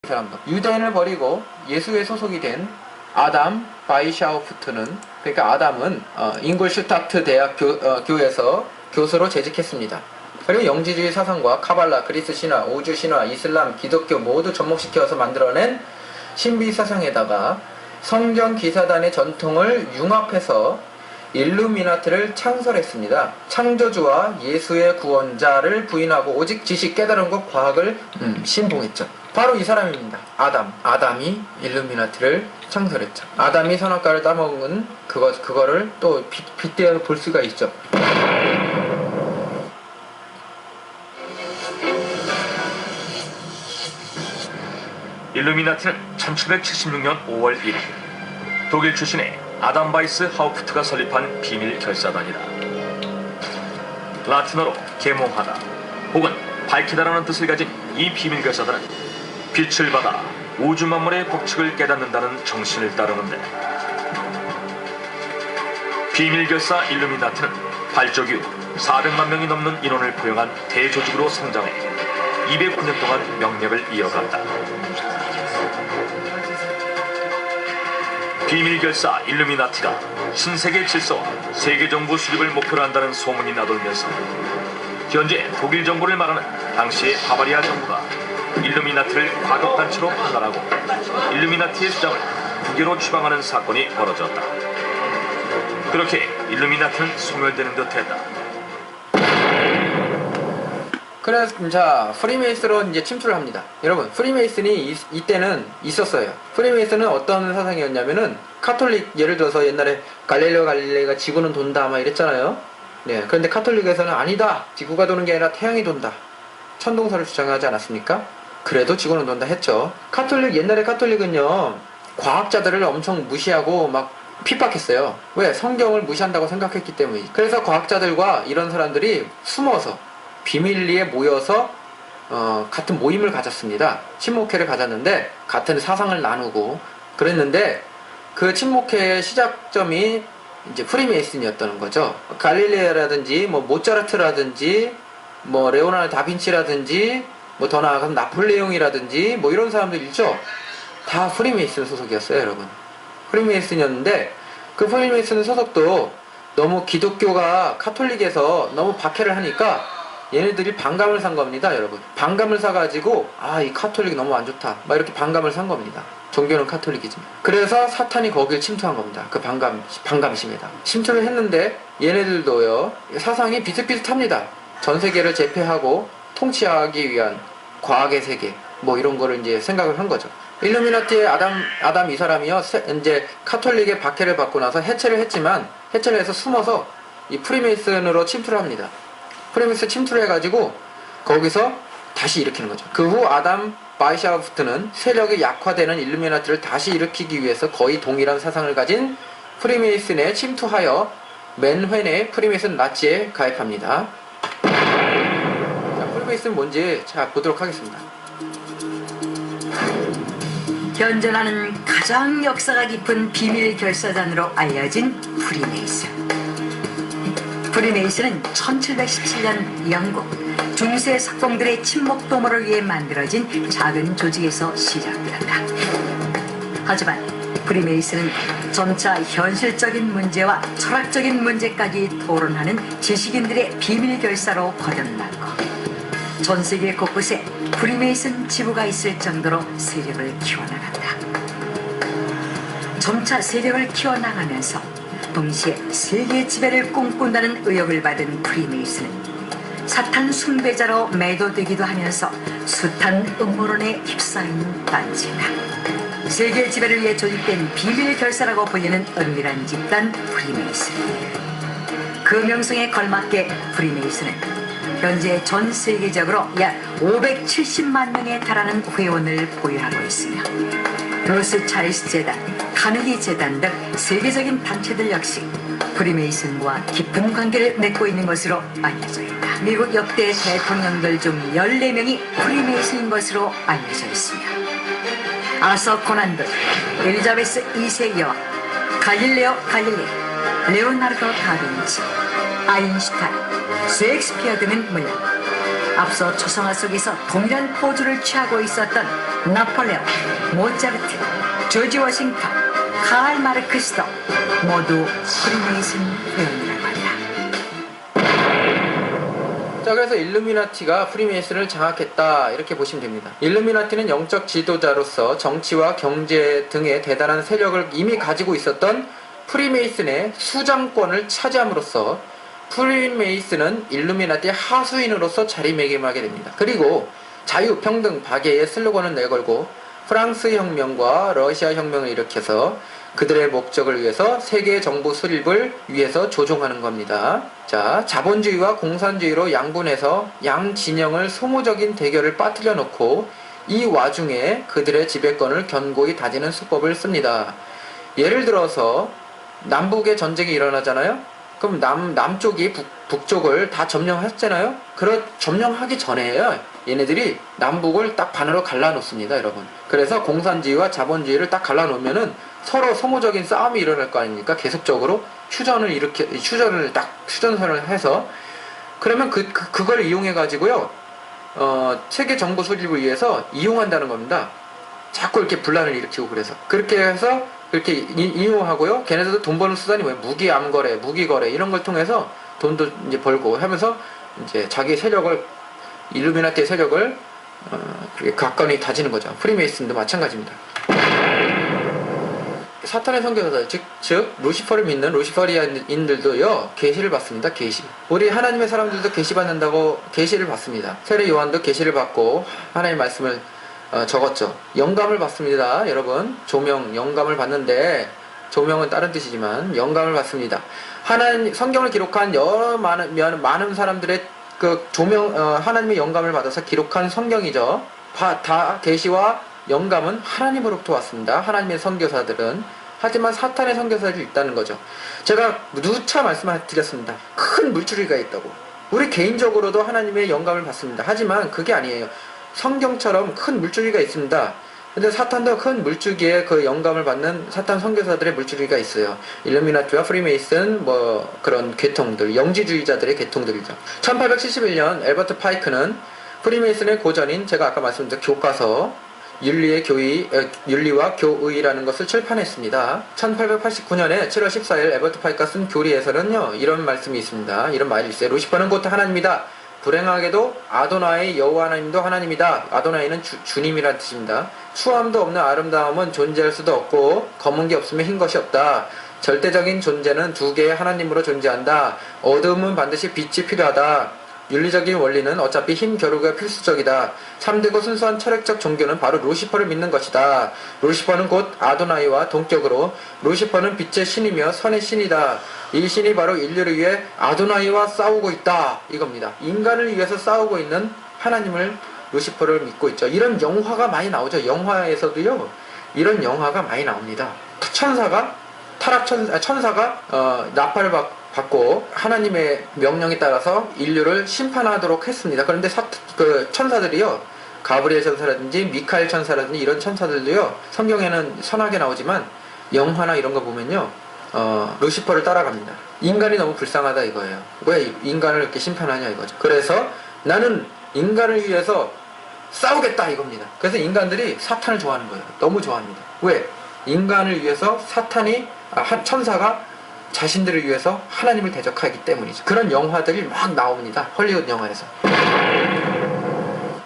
사람도. 유대인을 버리고 예수에 소속이 된 아담 바이샤우프트는, 그러니까 아담은 잉글슈타트 대학 교에서 교수로 재직했습니다. 그리고 영지주의 사상과 카발라, 그리스 신화, 우주 신화, 이슬람, 기독교 모두 접목시켜서 만들어낸 신비 사상에다가 성경 기사단의 전통을 융합해서 일루미나트를 창설했습니다. 창조주와 예수의 구원자를 부인하고 오직 지식, 깨달은 것, 과학을 신봉했죠. 바로 이 사람입니다. 아담이 일루미나트를 창설했죠. 아담이 선악과를 따먹은 그거를 또 빗대어 볼 수가 있죠. 일루미나티는 1776년 5월 1일 독일 출신의 아담 바이스 하우프트가 설립한 비밀 결사단이다. 라틴어로 계몽하다 혹은 밝히다라는 뜻을 가진 이 비밀 결사단은 빛을 받아 우주 만물의 법칙을 깨닫는다는 정신을 따르는데, 비밀 결사 일루미나티는 발족 이후 400만 명이 넘는 인원을 포용한 대조직으로 성장해 209년 동안 명맥을 이어갔다. 비밀결사 일루미나티가 신세계 질서와 세계정부 수립을 목표로 한다는 소문이 나돌면서 현재 독일 정부를 말하는 당시의 바바리아 정부가 일루미나티를 과격단체로 판단하고 일루미나티의 주장을 국외로 추방하는 사건이 벌어졌다. 그렇게 일루미나티는 소멸되는 듯 했다. 그래서 자, 프리메이슨으로 이제 침투를 합니다. 여러분, 프리메이슨이 이때는 있었어요. 프리메이슨은 어떤 사상이었냐면은 카톨릭, 예를 들어서 옛날에 갈릴레오 갈릴레이가 지구는 돈다 막 이랬잖아요. 네, 그런데 카톨릭에서는 아니다, 지구가 도는 게 아니라 태양이 돈다, 천동설을 주장하지 않았습니까? 그래도 지구는 돈다 했죠. 옛날에 카톨릭은요, 과학자들을 엄청 무시하고 막 핍박했어요. 왜? 성경을 무시한다고 생각했기 때문이지. 그래서 과학자들과 이런 사람들이 숨어서 비밀리에 모여서 같은 모임을 가졌습니다. 친목회를 가졌는데 같은 사상을 나누고 그랬는데, 그 친목회의 시작점이 이제 프리메이슨이었다는 거죠. 갈릴레오라든지 뭐 모차르트라든지 뭐 레오나르도 다빈치라든지 뭐 더 나아가서 나폴레옹이라든지 뭐 이런 사람들 있죠. 다 프리메이슨 소속이었어요, 여러분. 프리메이슨이었는데 그 프리메이슨 소속도 너무 기독교가 카톨릭에서 너무 박해를 하니까 얘네들이 반감을 산 겁니다, 여러분. 반감을 사가지고 이 카톨릭이 너무 안 좋다 막 이렇게 반감을 산 겁니다. 종교는 카톨릭이지만. 그래서 사탄이 거길 침투한 겁니다. 그 반감심에다 침투를 했는데, 얘네들도요 사상이 비슷비슷합니다. 전 세계를 제패하고 통치하기 위한 과학의 세계 뭐 이런 거를 이제 생각을 한 거죠. 일루미나티의 아담 이 사람이요, 이제 카톨릭의 박해를 받고 나서 해체를 해서 숨어서 이 프리메이슨으로 침투를 합니다. 프리메이슨 침투를 해가지고 거기서 다시 일으키는 거죠. 그 후 아담 바이샤우프트는 세력이 약화되는 일루미나티를 다시 일으키기 위해서 거의 동일한 사상을 가진 프리메이슨에 침투하여 맨회의 프리메이슨 나치에 가입합니다. 자, 프리메이슨 뭔지 보도록 하겠습니다. 현존하는 가장 역사가 깊은 비밀 결사단으로 알려진 프리메이슨. 프리메이슨은 1717년 영국 중세 석공들의 친목 도모를 위해 만들어진 작은 조직에서 시작되었다. 하지만 프리메이슨은 점차 현실적인 문제와 철학적인 문제까지 토론하는 지식인들의 비밀 결사로 거듭났고, 전 세계 곳곳에 프리메이슨 지부가 있을 정도로 세력을 키워나간다. 점차 세력을 키워나가면서 동시에 세계 지배를 꿈꾼다는 의혹을 받은 프리메이슨은 사탄 숭배자로 매도되기도 하면서 숱한 음모론에 휩싸인 단체다. 세계 지배를 위해 조직된 비밀 결사라고 불리는 은밀한 집단 프리메이슨. 그 명성에 걸맞게 프리메이슨은 현재 전 세계적으로 약 570만 명에 달하는 회원을 보유하고 있으며, 로스차일스 재단, 카네기 재단 등 세계적인 단체들 역시 프리메이슨과 깊은 관계를 맺고 있는 것으로 알려져 있다. 미국 역대 대통령들 중 14명이 프리메이슨인 것으로 알려져 있으며, 아서 코난도, 엘리자베스 2세 여왕, 갈릴레오 갈릴레이, 레오나르도 다빈치, 아인슈타인, 셰익스피어 등은 물론 앞서 초상화 속에서 동일한 포즈를 취하고 있었던 나폴레옹, 모차르트, 조지 워싱턴, 칼 마르크스도 모두 프리메이슨 회원이라고 한다. 자, 그래서 일루미나티가 프리메이슨을 장악했다 이렇게 보시면 됩니다. 일루미나티는 영적 지도자로서 정치와 경제 등의 대단한 세력을 이미 가지고 있었던 프리메이슨의 수장권을 차지함으로써 프리메이슨은 일루미나티의 하수인으로서 자리매김하게 됩니다. 그리고 자유, 평등, 박애의 슬로건을 내걸고 프랑스 혁명과 러시아 혁명을 일으켜서 그들의 목적을 위해서 세계 정부 수립을 위해서 조종하는 겁니다. 자, 자본주의와 공산주의로 양분해서 양 진영을 소모적인 대결을 빠뜨려 놓고 이 와중에 그들의 지배권을 견고히 다지는 수법을 씁니다. 예를 들어서 남북의 전쟁이 일어나잖아요. 그럼 남쪽이 북쪽을 다 점령했잖아요. 점령하기 전에요. 얘네들이 남북을 딱 반으로 갈라놓습니다, 여러분. 그래서 공산주의와 자본주의를 딱 갈라놓으면은 서로 소모적인 싸움이 일어날 거 아닙니까? 계속적으로 휴전선을 해서 그러면 그걸 이용해 가지고요. 세계 정부 수립을 위해서 이용한다는 겁니다. 자꾸 이렇게 분란을 일으키고 그래서 그렇게 해서 그렇게 이용하고요. 걔네들도 돈 버는 수단이 뭐예요? 무기 암거래, 무기 거래 이런 걸 통해서 돈도 이제 벌고 하면서 이제 자기 세력을 일루미나티의 세력을 가까이 다지는 거죠. 프리메이슨도 마찬가지입니다. 사탄의 선교사들 즉 루시퍼를 믿는 루시퍼리안인들도요 계시를 받습니다. 계시. 우리 하나님의 사람들도 계시 받는다고 계시를 받습니다. 세례 요한도 계시를 받고 하나님의 말씀을 적었죠. 영감을 받습니다. 여러분 조명 영감을 받는데 조명은 다른 뜻이지만 영감을 받습니다. 하나님 성경을 기록한 여러 많은 사람들의 그 하나님의 영감을 받아서 기록한 성경이죠. 다 계시와 영감은 하나님으로부터 왔습니다. 하나님의 선교사들은. 하지만 사탄의 선교사들이 있다는 거죠. 제가 누차 말씀을 드렸습니다. 큰 물줄기가 있다고. 우리 개인적으로도 하나님의 영감을 받습니다. 하지만 그게 아니에요. 성경처럼 큰 물줄기가 있습니다. 근데 사탄도 큰 물줄기에 그 영감을 받는 사탄 선교사들의 물줄기가 있어요. 일루미나티와 프리메이슨 그런 계통들, 영지주의자들의 계통들이죠. 1871년 엘버트 파이크는 프리메이슨의 고전인 제가 아까 말씀드린 교과서 윤리와 교의라는 것을 출판했습니다. 1889년에 7월 14일 에버트 파이크가 쓴 교리에서는요 이런 말씀이 있습니다. 이런 말이 있어요. 루시퍼는 곧 하나님이다. 불행하게도 아도나이 여호와 하나님도 하나님이다. 아도나이는 주님이라는 뜻입니다. 수함도 없는 아름다움은 존재할 수도 없고 검은 게 없으면 흰 것이 없다. 절대적인 존재는 두 개의 하나님으로 존재한다. 어두움은 반드시 빛이 필요하다. 윤리적인 원리는 어차피 힘 겨루기가 필수적이다. 참되고 순수한 철학적 종교는 바로 루시퍼를 믿는 것이다. 루시퍼는 곧 아도나이와 동격으로 루시퍼는 빛의 신이며 선의 신이다. 이 신이 바로 인류를 위해 아도나이와 싸우고 있다. 이겁니다. 인간을 위해서 싸우고 있는 하나님을 루시퍼를 믿고 있죠. 이런 영화가 많이 나오죠. 영화에서도요. 이런 영화가 많이 나옵니다. 천사가 나팔을 받고 하나님의 명령에 따라서 인류를 심판하도록 했습니다. 그런데 천사들이요. 가브리엘 천사라든지 미카엘 천사라든지 이런 천사들도요. 성경에는 선하게 나오지만 영화나 이런 거 보면요. 루시퍼를 따라갑니다. 인간이 너무 불쌍하다 이거예요. 왜 인간을 이렇게 심판하냐 이거죠. 그래서 나는 인간을 위해서 싸우겠다 이겁니다. 그래서 인간들이 사탄을 좋아하는 거예요. 너무 좋아합니다. 왜? 인간을 위해서 천사가 자신들을 위해서 하나님을 대적하기 때문이죠. 그런 영화들이 막 나옵니다. 헐리우드 영화에서.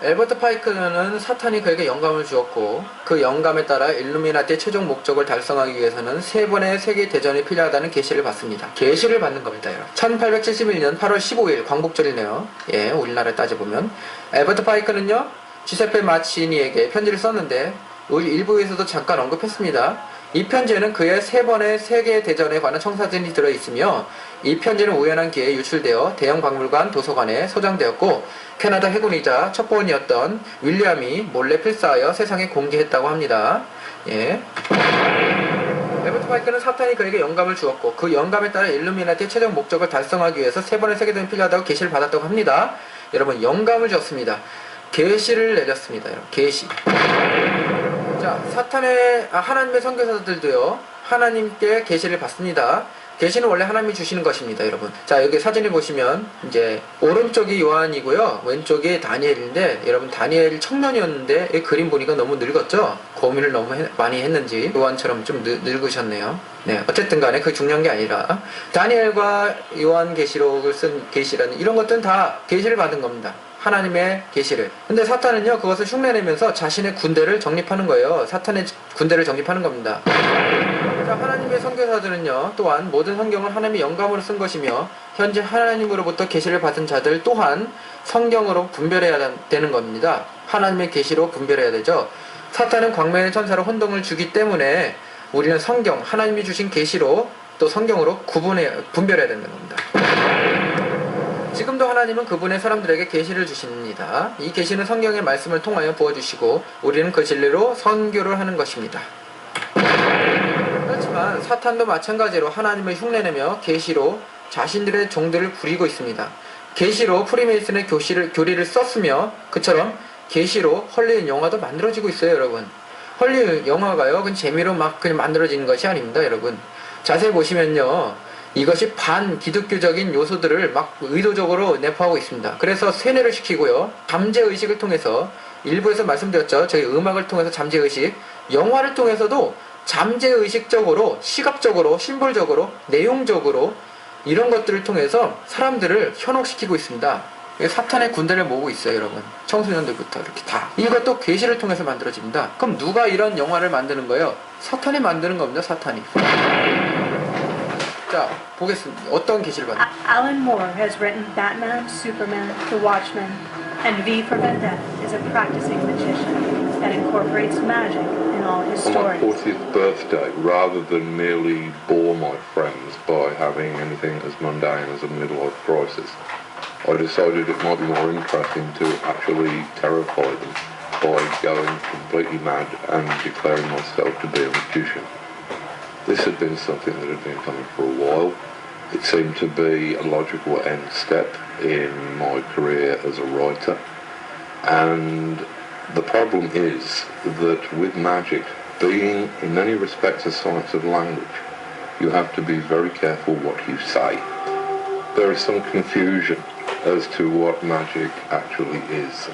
엘버트 파이크는 사탄이 그에게 영감을 주었고 그 영감에 따라 일루미나티의 최종 목적을 달성하기 위해서는 3번의 세계대전이 필요하다는 계시를 받습니다. 계시를 받는 겁니다. 1871년 8월 15일 광복절이네요. 예, 우리나라에 따져보면 엘버트 파이크는요 주세페 마치니에게 편지를 썼는데 우리 일부에서도 잠깐 언급했습니다. 이 편지에는 그의 3번의 세계대전에 관한 청사진이 들어있으며 이 편지는 우연한 기회에 유출되어 대형 박물관 도서관에 소장되었고 캐나다 해군이자 첩보원이었던 윌리엄이 몰래 필사하여 세상에 공개했다고 합니다. 예. 에버트 파이크는 사탄이 그에게 영감을 주었고 그 영감에 따라 일루미나티의 최종 목적을 달성하기 위해서 3번의 세계대전이 필요하다고 계시를 받았다고 합니다. 여러분 영감을 줬습니다. 계시를 내렸습니다. 여러분 계시. 자, 하나님의 선교사들도요, 하나님께 계시를 받습니다. 계시는 원래 하나님이 주시는 것입니다, 여러분. 자, 여기 사진을 보시면 이제 오른쪽이 요한이고요, 왼쪽이 다니엘인데, 여러분 다니엘 청년이었는데 이 그림 보니까 너무 늙었죠? 고민을 너무 많이 했는지 요한처럼 좀 늙으셨네요. 네, 어쨌든 간에 그 중요한 게 아니라 다니엘과 요한 계시록을 쓴 계시라는 이런 것들은 다 계시를 받은 겁니다. 하나님의 계시를. 근데 사탄은요, 그것을 흉내내면서 자신의 군대를 정립하는 거예요. 사탄의 군대를 정립하는 겁니다. 자, 하나님의 선교사들은요, 또한 모든 성경을 하나님의 영감으로 쓴 것이며 현재 하나님으로부터 계시를 받은 자들 또한 성경으로 분별해야 되는 겁니다. 하나님의 계시로 분별해야 되죠. 사탄은 광명의 천사로 혼동을 주기 때문에 우리는 성경, 하나님이 주신 계시로 또 성경으로 분별해야 되는 겁니다. 지금도 하나님은 그분의 사람들에게 계시를 주십니다. 이 계시는 성경의 말씀을 통하여 부어주시고 우리는 그 진리로 선교를 하는 것입니다. 그렇지만 사탄도 마찬가지로 하나님을 흉내내며 계시로 자신들의 종들을 부리고 있습니다. 계시로 프리메이슨의 교리를 썼으며 그처럼 계시로 헐리우드 영화도 만들어지고 있어요, 여러분. 헐리우드 영화가요, 그냥 재미로 막 그냥 만들어지는 것이 아닙니다, 여러분. 자세히 보시면요, 이것이 반기독교적인 요소들을 막 의도적으로 내포하고 있습니다. 그래서 세뇌를 시키고요, 잠재의식을 통해서, 일부에서 말씀드렸죠, 저희 음악을 통해서 잠재의식, 영화를 통해서도 잠재의식적으로, 시각적으로, 심볼적으로, 내용적으로 이런 것들을 통해서 사람들을 현혹시키고 있습니다. 사탄의 군대를 모으고 있어요, 여러분. 청소년들부터 이렇게 다. 이것도 계시를 통해서 만들어집니다. 그럼 누가 이런 영화를 만드는 거예요? 사탄이 만드는 겁니다, 사탄이. 자, 보겠습니다. 어떤 계시를 받는? Alan Moore has written Batman, Superman, The Watchmen, and V for Vendetta is a practicing magician that incorporates magic in all his On my stories. 40th birthday, rather than merely bore my friends by having anything as mundane as a midlife crisis, I decided it might be more interesting to actually terrify them by going completely mad and declaring myself to be a magician. This had been something that had been coming for a while. It seemed to be a logical end step in my career as a writer. And the problem is that with magic, being in many respects a science of language, you have to be very careful what you say. There is some confusion as to what magic actually is.